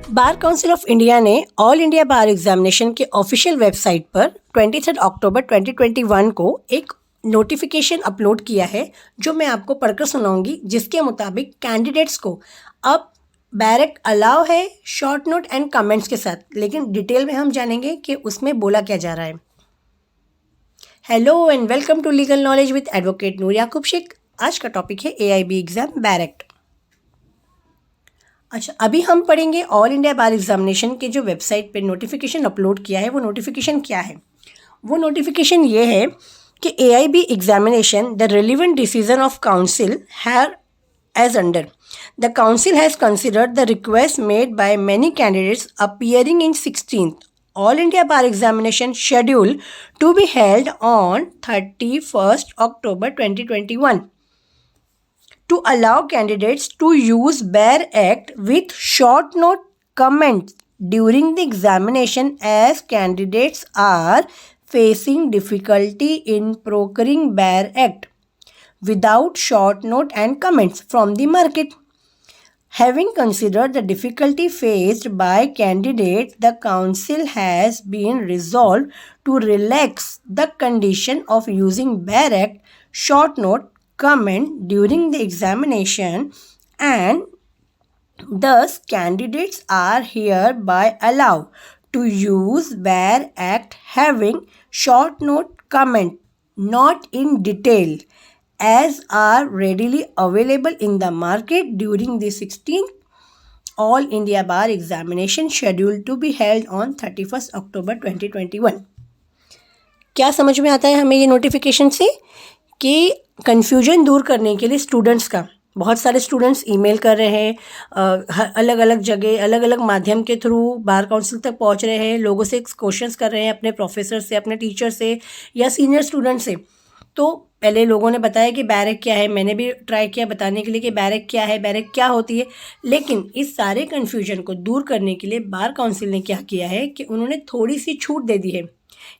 Bar council of India ने all India bar examination के official website पर 23 अक्टूबर 2021 को एक नोटिफिकेशन अपलोड किया है, जो मैं आपको पढ़कर सुनाऊंगी, जिसके मुताबिक कैंडिडेट्स को अब डायरेक्ट अलाउ है शॉर्ट नोट एंड कमेंट्स के साथ। लेकिन डिटेल में हम जानेंगे कि उसमें बोला क्या जा रहा है। Hello and welcome to legal knowledge with advocate Noor Yakub Shaikh. आज का टॉपिक है AIB एग्जाम डायरेक्ट। अच्छा, अभी हम पढ़ेंगे ऑल इंडिया बार एग्जामिनेशन के जो वेबसाइट पे नोटिफिकेशन अपलोड किया है, वो नोटिफिकेशन क्या है। वो नोटिफिकेशन ये है कि AIB examination the relevant decision of council here as under the council has considered the request made by many candidates appearing in 16th all India bar examination schedule to be held on 31st October 2021 to allow candidates to use BARE Act with short note comments during the examination, as candidates are facing difficulty in procuring BARE Act without short note and comments from the market. Having considered the difficulty faced by candidates, the council has been resolved to relax the condition of using BARE Act short note comment during the examination, and thus candidates are hereby allowed to use BARE Act having short note comment not in detail, as are readily available in the market during the 16th All India Bar Examination scheduled to be held on 31st October 2021। क्या समझ में आता है हमें ये notification से कि confusion दूर करने के लिए स्टूडेंट्स का, बहुत सारे स्टूडेंट्स ईमेल कर रहे हैं, अलग अलग जगह अलग अलग माध्यम के थ्रू बार काउंसिल तक पहुंच रहे हैं, लोगों से क्वेश्चंस कर रहे हैं, अपने प्रोफेसर से, अपने टीचर से या सीनियर स्टूडेंट से। तो पहले लोगों ने बताया कि BARE Act क्या है, मैंने भी ट्राई किया बताने के लिए कि BARE Act क्या है, BARE Act क्या होती है। लेकिन इस सारे कन्फ्यूजन को दूर करने के लिए बार काउंसिल ने क्या किया है कि उन्होंने थोड़ी सी छूट दे दी है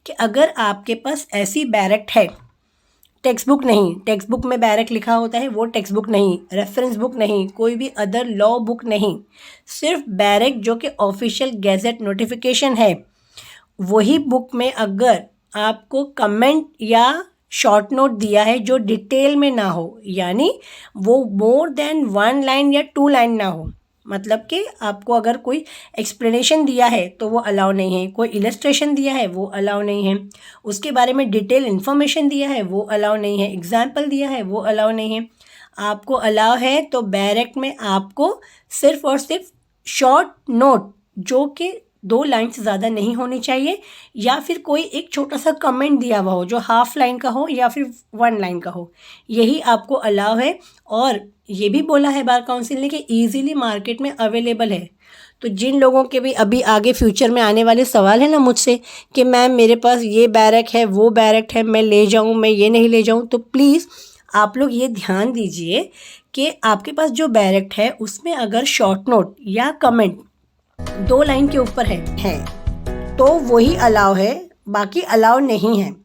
कि अगर आपके पास ऐसी BARE Act है, टेक्स्ट बुक नहीं, टेक्स्ट बुक में BARE Act लिखा होता है वो टेक्स्ट बुक नहीं, रेफरेंस बुक नहीं, कोई भी अदर लॉ बुक नहीं, सिर्फ BARE Act जो कि ऑफिशियल गैजेट नोटिफिकेशन है, वही बुक में अगर आपको कमेंट या शॉर्ट नोट दिया है जो डिटेल में ना हो, यानी वो मोर देन 1 लाइन या 2 लाइन ना हो, मतलब कि आपको अगर कोई एक्सप्लेनेशन दिया है तो वो अलाउ नहीं है, कोई इलस्ट्रेशन दिया है वो अलाउ नहीं है, उसके बारे में डिटेल इन्फॉर्मेशन दिया है वो अलाउ नहीं है, एग्जाम्पल दिया है वो अलाउ नहीं है। आपको अलाउ है तो BARE Act में आपको सिर्फ और सिर्फ शॉर्ट नोट जो कि 2 लाइन से ज़्यादा नहीं होनी चाहिए, या फिर कोई एक छोटा सा कमेंट दिया हुआ हो जो हाफ लाइन का हो या फिर 1 लाइन का हो, यही आपको अलाउ है। और ये भी बोला है बार काउंसिल ने कि ईज़िली मार्केट में अवेलेबल है। तो जिन लोगों के भी अभी आगे फ्यूचर में आने वाले सवाल है ना मुझसे कि मैम मेरे पास ये BARE Act है, वो BARE Act है, मैं ले जाऊँ, मैं ये नहीं ले जाऊँ, तो प्लीज़ आप लोग ये ध्यान दीजिए कि आपके पास जो BARE Act है उसमें अगर शॉर्ट नोट या कमेंट 2 लाइन के ऊपर है तो वही अलाउ है, बाकी अलाउ नहीं है।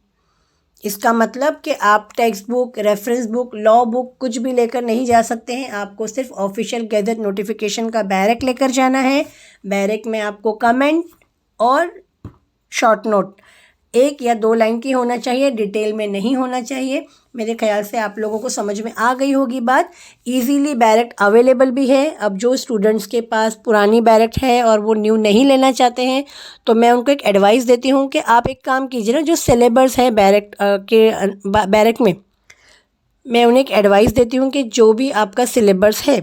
इसका मतलब कि आप text book, reference book, law book कुछ भी लेकर नहीं जा सकते हैं। आपको सिर्फ ऑफिशियल गैजेट नोटिफिकेशन का BARE Act लेकर जाना है। BARE Act में आपको कमेंट और शॉर्ट नोट 1 या 2 लाइन की होना चाहिए, डिटेल में नहीं होना चाहिए। मेरे ख्याल से आप लोगों को समझ में आ गई होगी बात। इजीली BARE Act अवेलेबल भी है। अब जो स्टूडेंट्स के पास पुरानी BARE Act है और वो न्यू नहीं लेना चाहते हैं, तो मैं उनको एक एडवाइस देती हूँ कि आप एक काम कीजिए ना, जो सिलेबस है BARE Act में, मैं उन्हें एक एडवाइस देती हूँ कि जो भी आपका सिलेबस है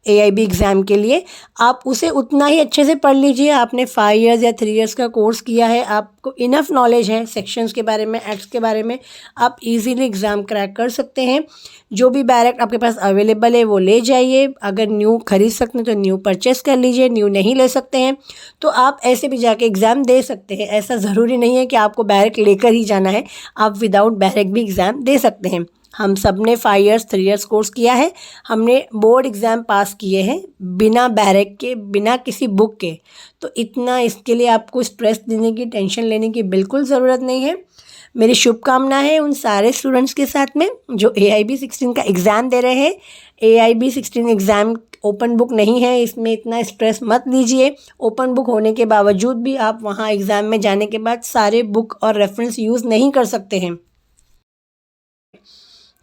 AIB एग्ज़ाम के लिए, आप उसे उतना ही अच्छे से पढ़ लीजिए। आपने 5 इयर्स या 3 इयर्स का कोर्स किया है, आपको इनफ नॉलेज है सेक्शंस के बारे में, एक्ट्स के बारे में, आप इजीली एग्ज़ाम क्रैक कर सकते हैं। जो भी BARE Act आपके पास अवेलेबल है वो ले जाइए। अगर न्यू खरीद सकते हैं तो न्यू परचेस कर लीजिए, न्यू नहीं ले सकते हैं तो आप ऐसे भी जाके एग्ज़ाम दे सकते हैं। ऐसा ज़रूरी नहीं है कि आपको BARE Act लेकर ही जाना है, आप विदाउट BARE Act भी एग्ज़ाम दे सकते हैं। हम सब ने 5 इयर्स 3 इयर्स कोर्स किया है, हमने बोर्ड एग्ज़ाम पास किए हैं बिना BARE Act के, बिना किसी बुक के। तो इतना इसके लिए आपको स्ट्रेस देने की, टेंशन लेने की बिल्कुल ज़रूरत नहीं है। मेरी शुभकामनाएं हैं उन सारे स्टूडेंट्स के साथ में जो AIB 16 का एग्ज़ाम दे रहे हैं। AIB 16 एग्ज़ाम ओपन बुक नहीं है, इसमें इतना स्ट्रेस मत लीजिए। ओपन बुक होने के बावजूद भी आप वहाँ एग्ज़ाम में जाने के बाद सारे बुक और रेफरेंस यूज़ नहीं कर सकते हैं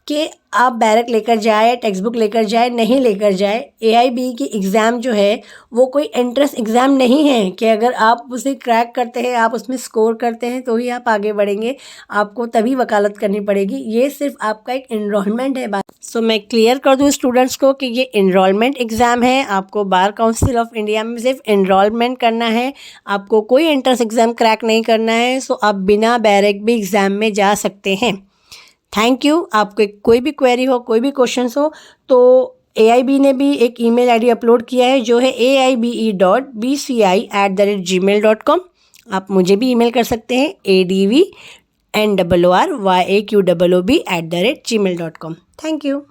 कि आप बैरक लेकर जाए, टेक्स्ट बुक लेकर जाए, नहीं लेकर जाए। AIB की एग्ज़ाम जो है वो कोई एंट्रेंस एग्ज़ाम नहीं है कि अगर आप उसे क्रैक करते हैं, आप उसमें स्कोर करते हैं तो ही आप आगे बढ़ेंगे, आपको तभी वकालत करनी पड़ेगी। ये सिर्फ आपका एक एनरोलमेंट है। सो मैं क्लियर कर दूँ स्टूडेंट्स को कि ये एनरोलमेंट एग्ज़ाम है। आपको बार काउंसिल ऑफ इंडिया में सिर्फ एनरोलमेंट करना है, आपको कोई एंट्रेंस एग्ज़ाम क्रैक नहीं करना है। सो आप बिना बैरक भी एग्ज़ाम में जा सकते हैं। Thank you. आपको कोई भी क्वेरी हो, कोई भी क्वेश्चंस हो तो AIB ने भी एक ईमेल आईडी अपलोड किया है जो है aibe.bci@gmail.com। आप मुझे भी ईमेल कर सकते हैं advnworryaqbb@gmail.com। Thank you.